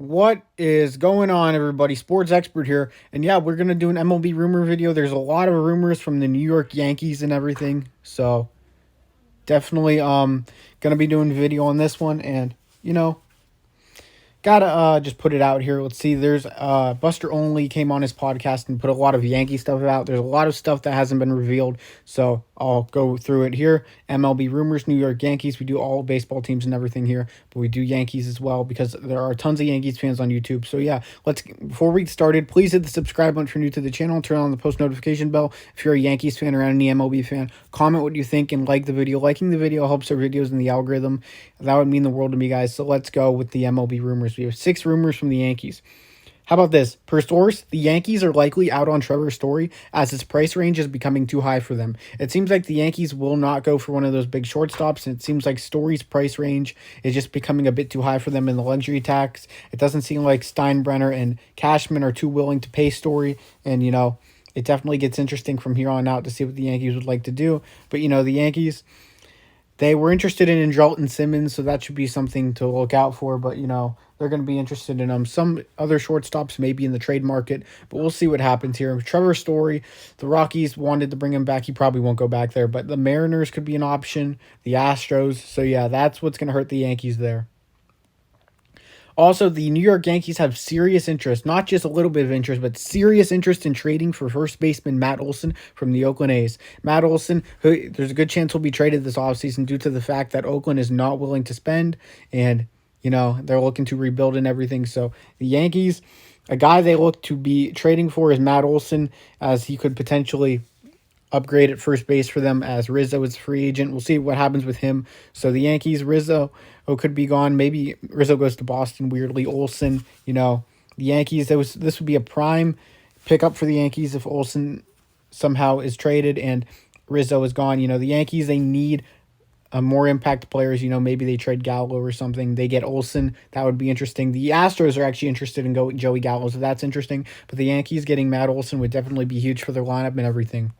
What is going on, everybody? Sports expert here. And yeah, we're going to do an MLB rumor video. There's a lot of rumors from the New York Yankees and everything. So definitely going to be doing a video on this one. And, you know, gotta just put it out here. Let's see. There's Buster Only came on his podcast and put a lot of Yankee stuff out. There's a lot of stuff that hasn't been revealed, so I'll go through it here. MLB rumors, New York Yankees. We do all baseball teams and everything here, but we do Yankees as well because there are tons of Yankees fans on YouTube. So yeah, let's before we get started, please hit the subscribe button if you're new to the channel. Turn on the post notification bell if you're a Yankees fan or any MLB fan. Comment what you think and like the video. Liking the video helps our videos in the algorithm. That would mean the world to me, guys. So let's go with the MLB rumors. We have 6 rumors from the Yankees. How about this? Per source, the Yankees are likely out on Trevor Story as his price range is becoming too high for them. It seems like the Yankees will not go for one of those big shortstops, and it seems like Story's price range is just becoming a bit too high for them in the luxury tax. It doesn't seem like Steinbrenner and Cashman are too willing to pay Story, and, it definitely gets interesting from here on out to see what the Yankees would like to do. But, the Yankees, they were interested in Andrelton Simmons, so that should be something to look out for. But, they're going to be interested in some other shortstops, maybe in the trade market. But we'll see what happens here. Trevor Story, the Rockies wanted to bring him back. He probably won't go back there. But the Mariners could be an option, the Astros. So, yeah, that's what's going to hurt the Yankees there. Also, the New York Yankees have serious interest, not just a little bit of interest, but serious interest in trading for first baseman Matt Olson from the Oakland A's. Matt Olson, who there's a good chance he'll be traded this offseason due to the fact that Oakland is not willing to spend, and, they're looking to rebuild and everything. So the Yankees, a guy they look to be trading for is Matt Olson, as he could potentially upgrade at first base for them, as Rizzo is a free agent. We'll see what happens with him. So the Yankees, Rizzo could be gone. Maybe Rizzo goes to Boston, weirdly. Olson, the Yankees, this would be a prime pickup for the Yankees if Olson somehow is traded and Rizzo is gone. The Yankees, they need more impact players. Maybe they trade Gallo or something. They get Olson. That would be interesting. The Astros are actually interested in Joey Gallo, so that's interesting. But the Yankees getting Matt Olson would definitely be huge for their lineup and everything.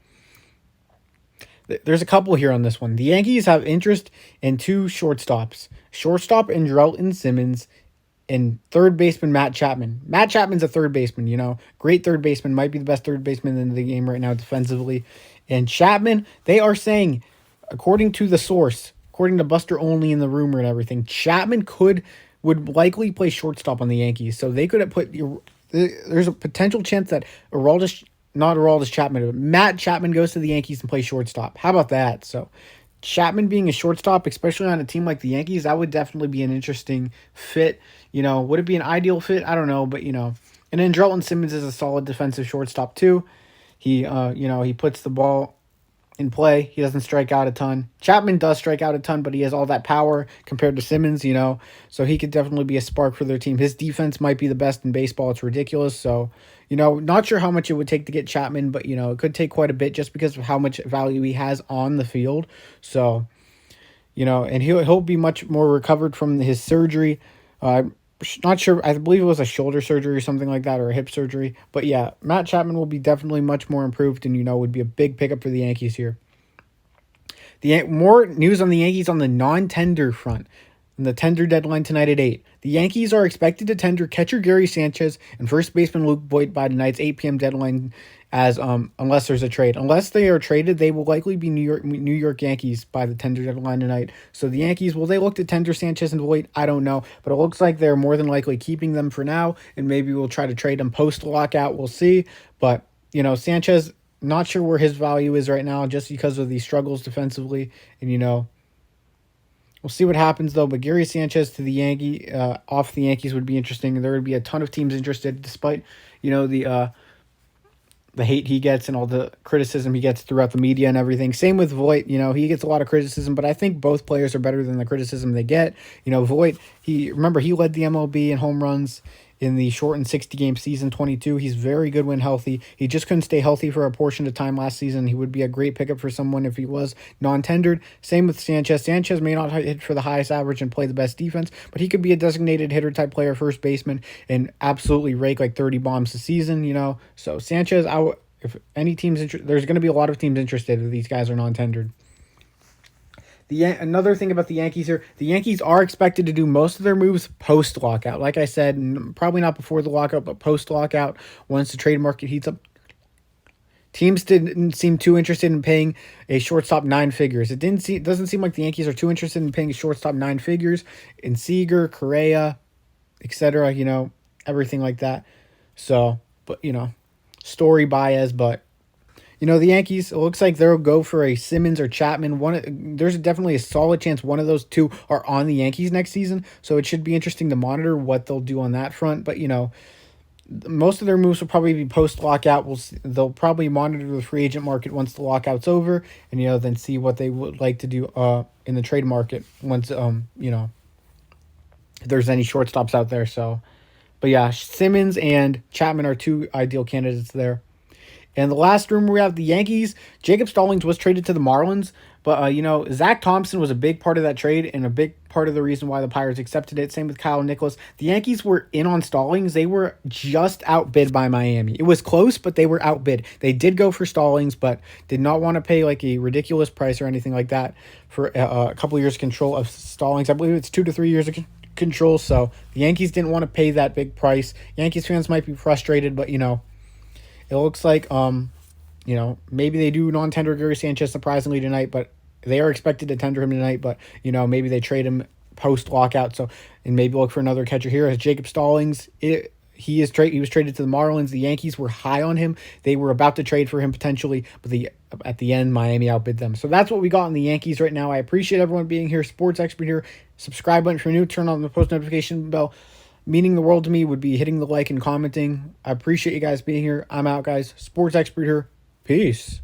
There's a couple here on this one. The Yankees have interest in 2 shortstops. Shortstop Andrelton Simmons and third baseman Matt Chapman. Matt Chapman's a third baseman, great third baseman, might be the best third baseman in the game right now defensively. And Chapman, they are saying, according to the source, according to Buster Only in the rumor and everything, Chapman would likely play shortstop on the Yankees. So they could have there's a potential chance that not Aroldis Chapman, but Matt Chapman goes to the Yankees and plays shortstop. How about that? So Chapman being a shortstop, especially on a team like the Yankees, that would definitely be an interesting fit. Would it be an ideal fit? I don't know, but, and Andrelton Simmons is a solid defensive shortstop too. He, he puts the ball in play. He doesn't strike out a ton. Chapman does strike out a ton, but he has all that power compared to Simmons, so he could definitely be a spark for their team. His defense might be the best in baseball. It's ridiculous. So, not sure how much it would take to get Chapman, but, it could take quite a bit just because of how much value he has on the field. So, and he'll be much more recovered from his surgery. Not sure. I believe it was a shoulder surgery or something like that, or a hip surgery. But yeah, Matt Chapman will be definitely much more improved and, would be a big pickup for the Yankees here. More news on the Yankees on the non-tender front. And the tender deadline tonight at 8. The Yankees are expected to tender catcher Gary Sanchez and first baseman Luke Voit by tonight's 8 p.m. deadline, as unless there's a trade. Unless they are traded, they will likely be New York Yankees by the tender deadline tonight. So the Yankees, will they look to tender Sanchez and Voit? I don't know, but it looks like they're more than likely keeping them for now, and maybe we'll try to trade them post lockout. We'll see, but Sanchez, not sure where his value is right now, just because of these struggles defensively, and we'll see what happens, though. But Gary Sanchez to the off the Yankees would be interesting. There would be a ton of teams interested, despite, the hate he gets and all the criticism he gets throughout the media and everything. Same with Voit. He gets a lot of criticism, but I think both players are better than the criticism they get. Voit, he led the MLB in home runs in the shortened 60-game season 22. He's very good when healthy. He just couldn't stay healthy for a portion of time last season. He would be a great pickup for someone if he was non-tendered. Same with Sanchez. Sanchez may not hit for the highest average and play the best defense, but he could be a designated hitter type player, first baseman, and absolutely rake like 30 bombs a season, So Sanchez, if any team's there's going to be a lot of teams interested if these guys are non-tendered. Another thing about the Yankees here, the Yankees are expected to do most of their moves post lockout. Like I said, probably not before the lockout, but post lockout. Once the trade market heats up, teams didn't seem too interested in paying a shortstop nine figures. It doesn't seem like the Yankees are too interested in paying a shortstop nine figures in Seager, Correa, etc. Everything like that. So, but Story, Baez, but the Yankees, it looks like they'll go for a Simmons or Chapman. There's definitely a solid chance one of those two are on the Yankees next season. So it should be interesting to monitor what they'll do on that front. But, most of their moves will probably be post-lockout. They'll probably monitor the free agent market once the lockout's over and, then see what they would like to do in the trade market once, if there's any shortstops out there. So, but yeah, Simmons and Chapman are two ideal candidates there. And the last rumor we have, the Yankees, Jacob Stallings was traded to the Marlins. But, Zach Thompson was a big part of that trade and a big part of the reason why the Pirates accepted it. Same with Kyle Nicholas. The Yankees were in on Stallings. They were just outbid by Miami. It was close, but they were outbid. They did go for Stallings, but did not want to pay like a ridiculous price or anything like that for a couple years of control of Stallings. I believe it's 2 to 3 years of control. So the Yankees didn't want to pay that big price. Yankees fans might be frustrated, but, it looks like, maybe they do non-tender Gary Sanchez surprisingly tonight, but they are expected to tender him tonight. But, maybe they trade him post-lockout. So, and maybe look for another catcher here as Jacob Stallings. He was traded to the Marlins. The Yankees were high on him. They were about to trade for him potentially, but at the end, Miami outbid them. So that's what we got in the Yankees right now. I appreciate everyone being here. Sports Expert here. Subscribe button if you're new. Turn on the post notification bell. Meaning the world to me would be hitting the like and commenting. I appreciate you guys being here. I'm out, guys. Sports Expert here. Peace.